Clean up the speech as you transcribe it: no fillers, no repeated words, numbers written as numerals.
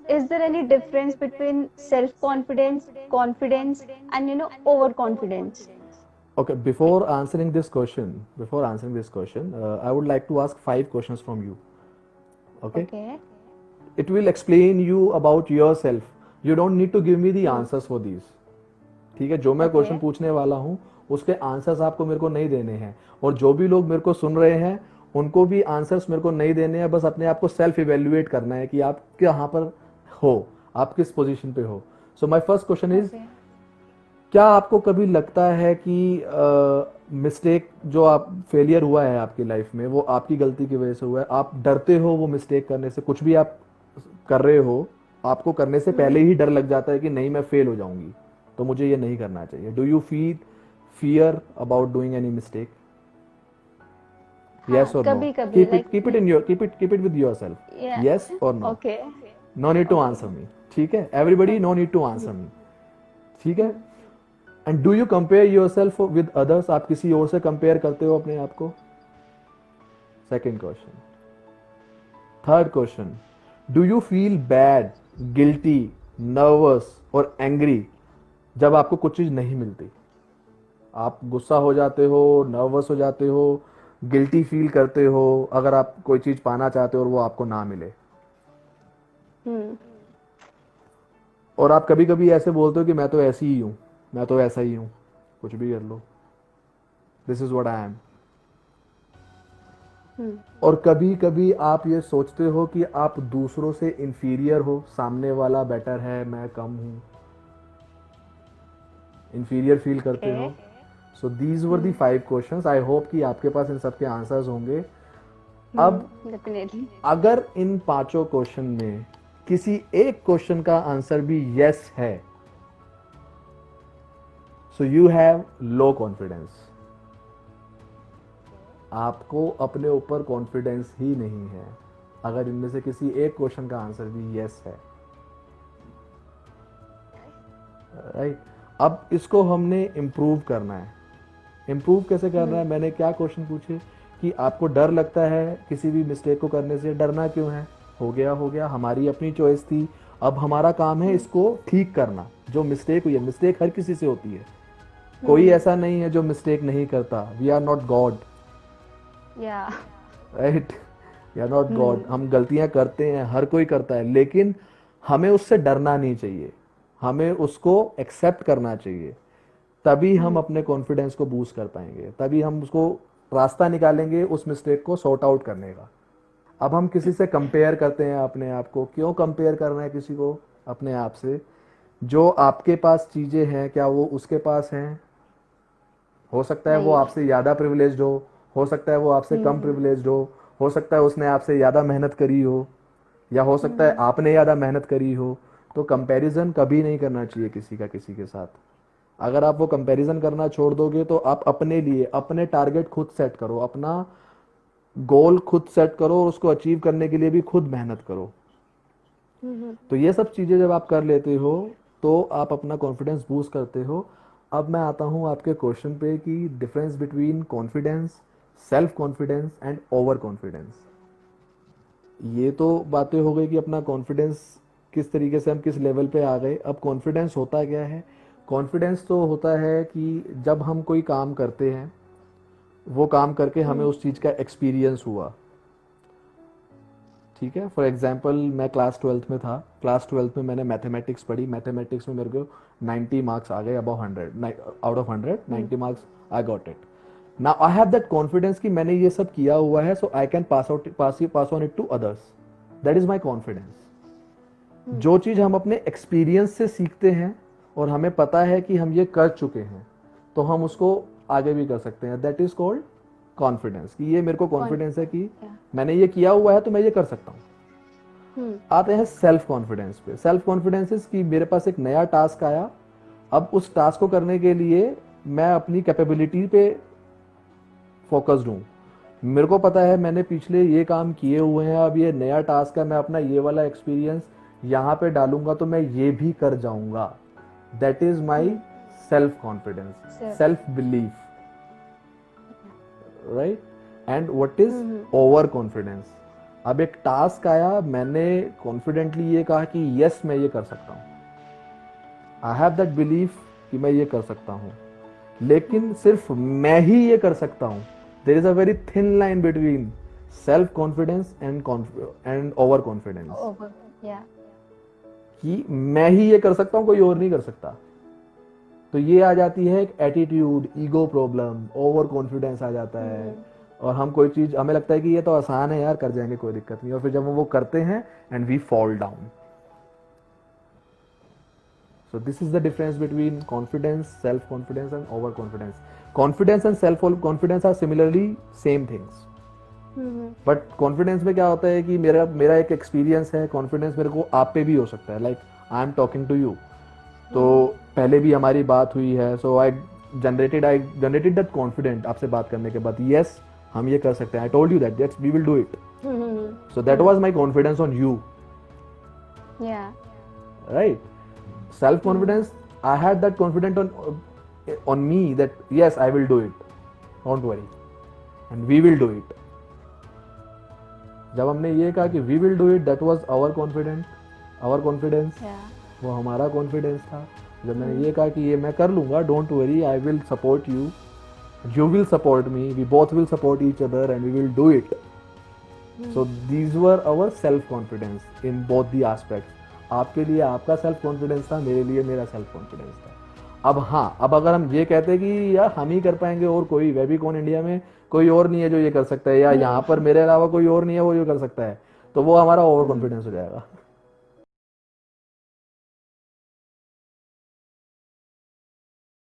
is there any difference between self confidence, confidence, and overconfidence? Okay, before answering this question, I would like to ask 5 questions from you. Okay, Okay. it will explain you about yourself. You don't need to give me the Hmm. answers for these. ठीक है, जो मैं question Okay. पूछने वाला हूँ उसके answers आपको मेरे को नहीं देने हैं, और जो भी लोग मेरे को सुन रहे हैं उनको भी आंसर्स मेरे को नहीं देने हैं। बस अपने आप को सेल्फ इवेल्युएट करना है कि आप कहाँ पर हो, आप किस पोजीशन पे हो। So my first question is, Okay. क्या आपको कभी लगता है कि मिस्टेक जो आप फेलियर हुआ है आपकी लाइफ में वो आपकी गलती की वजह से हुआ है? आप डरते हो वो मिस्टेक करने से? कुछ भी आप कर रहे हो, आपको करने से Hmm. पहले ही डर लग जाता है कि नहीं मैं फेल हो जाऊंगी, तो मुझे ये नहीं करना चाहिए। Do you feel fear about doing any mistake? हाँ, Yes or no? कभी कभी Keep it, like keep it in your, keep it with yourself. या Yes or no? Okay No need to okay answer me. ठीक है, everybody no need to answer me. ठीक है। And do you compare your self with others? आप किसी और से compare करते हो अपने आप को? Second question. Third question, do you feel bad, guilty, nervous और एंग्री जब आपको कुछ चीज नहीं मिलती? आप गुस्सा हो जाते हो, नर्वस हो जाते हो, गिल्टी फील करते हो अगर आप कोई चीज पाना चाहते हो और वो आपको ना मिले? हम्म और आप कभी कभी ऐसे बोलते हो कि मैं तो ऐसी ही हूं, मैं तो ऐसा ही हूं, कुछ भी कर लो, this is what I am. Hmm और कभी कभी आप ये सोचते हो कि आप दूसरों से इंफीरियर हो, सामने वाला बेटर है, मैं कम हूं, इंफीरियर फील करते ओके हो। So these were the 5 questions. I hope कि आपके पास इन सबके आंसर्स होंगे। अब डेफिनेटली अगर इन 5 क्वेश्चन में किसी एक क्वेश्चन का आंसर भी यस है, so you have low confidence. आपको अपने ऊपर कॉन्फिडेंस ही नहीं है अगर इनमें से किसी एक क्वेश्चन का आंसर भी यस है। राइट, अब इसको हमने इम्प्रूव करना है। इम्प्रूव कैसे करना है? मैंने क्या क्वेश्चन पूछे कि आपको डर लगता है किसी भी मिस्टेक को करने से? डरना क्यों है? हो गया हो गया, हमारी अपनी चॉइस थी। अब हमारा काम है इसको ठीक करना। जो मिस्टेक हुई है, मिस्टेक हर किसी से होती है, कोई ऐसा नहीं है जो मिस्टेक नहीं करता। वी आर नॉट गॉड, या right? We are not God. हम गलतियां करते हैं, हर कोई करता है, लेकिन हमें उससे डरना नहीं चाहिए, हमें उसको एक्सेप्ट करना चाहिए। तभी हम अपने कॉन्फिडेंस को बूस्ट कर पाएंगे, तभी हम उसको रास्ता निकालेंगे उस मिस्टेक को सॉर्ट आउट करने का। अब हम किसी से कंपेयर करते हैं अपने आप को। क्यों कंपेयर करना है किसी को अपने आप से? जो आपके पास चीजें हैं क्या वो उसके पास हैं? हो सकता है वो नहीं आपसे ज़्यादा प्रिविलेज्ड हो सकता है वो आपसे कम प्रिविलेज्ड हो सकता है उसने आपसे ज़्यादा मेहनत करी हो, या हो सकता है आपने ज़्यादा मेहनत करी हो। तो कंपैरिजन कभी नहीं करना चाहिए किसी का किसी के साथ। अगर आप वो कंपैरिजन करना छोड़ दोगे तो आप अपने लिए अपने टारगेट खुद सेट करो, अपना गोल खुद सेट करो, और उसको अचीव करने के लिए भी खुद मेहनत करो। तो ये सब चीज़ें जब आप कर लेते हो तो आप अपना कॉन्फिडेंस बूस्ट करते हो। अब मैं आता हूँ आपके क्वेश्चन पे कि difference between confidence, self confidence and over confidence. ये तो बातें हो गई कि अपना कॉन्फिडेंस किस तरीके से हम किस लेवल पे आ गए। अब कॉन्फिडेंस होता क्या है? कॉन्फिडेंस तो होता है कि जब हम कोई काम करते हैं, वो काम करके हमें उस चीज़ का एक्सपीरियंस हुआ। ठीक है, फॉर एग्जाम्पल मैं क्लास 12th में था। क्लास 12th में मैंने मैथमेटिक्स पढ़ी। मैथमेटिक्स में मेरे को 90 मार्क्स आ गए, about 100, out of 100 90 marks I got it. Now I have that confidence कि मैंने ये सब किया हुआ है, so I can pass on it to others. That is my confidence. जो चीज हम अपने एक्सपीरियंस से सीखते हैं और हमें पता है कि हम ये कर चुके हैं, तो हम उसको आगे भी कर सकते हैं। दैट इज कॉल्ड कॉन्फिडेंस, कि ये मेरे को कौन कॉन्फिडेंस है कि या मैंने ये किया हुआ है तो मैं ये कर सकता हूँ। हम्म आते हैं सेल्फ कॉन्फिडेंस पे। सेल्फ कॉन्फिडेंस इज कि मेरे पास एक नया टास्क आया, अब उस टास्क को करने के लिए मैं अपनी कैपेबिलिटी पे फोकस्ड हूँ। मेरे को पता है मैंने पिछले ये काम किए हुए हैं, अब ये नया टास्क है, मैं अपना ये वाला एक्सपीरियंस यहाँ पे डालूंगा तो मैं ये भी कर जाऊंगा। That is my self confidence, sir self belief, right? And what is over confidence? अब एक टास्क आया, मैंने कॉन्फिडेंटली ये कहा कि यस मैं ये कर सकता हूँ, आई हैव दैट बिलीफ कि मैं ये कर सकता हूँ, लेकिन सिर्फ मैं ही ये कर सकता हूँ. There is a very thin line between self confidence and over confidence, Over. Yeah. कि मैं ही ये कर सकता हूँ, कोई और नहीं कर सकता. तो ये आ जाती है एक attitude, ego problem, over confidence आ जाता है. और हम कोई चीज, हमें लगता है कि ये तो आसान है यार, कर जाएंगे कोई दिक्कत नहीं, और फिर जब हम वो करते हैं and we fall down. So this is the difference between confidence, self-confidence and overconfidence. Confidence and self-confidence are similarly same things. But confidence में क्या होता है कि मेरा एक एक्सपीरियंस है, कॉन्फिडेंस मेरे को आप पे भी हो सकता है. Like I am talking to you, तो पहले भी हमारी बात हुई है, so I generated that confident आपसे बात करने के बाद, यस हम ये कर सकते हैं, I told you that we will do it. So that was my confidence on you. Yeah. Right? Self confidence, I had that confidence on me that yes I will do it, don't worry, and we will do it. जब हमने ये कहा कि we will do it, that was our confidence. Yeah. वो हमारा confidence था. जब मैंने ये कहा कि ये मैं कर लूंगा, don't worry, I will support you, you will support me, we both will support each other and we will do it. So these were our self confidence in both the aspects. आपके लिए आपका self confidence था, मेरे लिए मेरा self confidence था. अब हाँ, अब अगर हम ये कहते हैं कि यार हम ही कर पाएंगे और कोई, वह भी कौन, इंडिया में कोई और नहीं है जो ये कर सकता है, या यहाँ पर मेरे अलावा कोई और नहीं है वो ये कर सकता है, तो वो हमारा ओवर कॉन्फिडेंस हो जाएगा.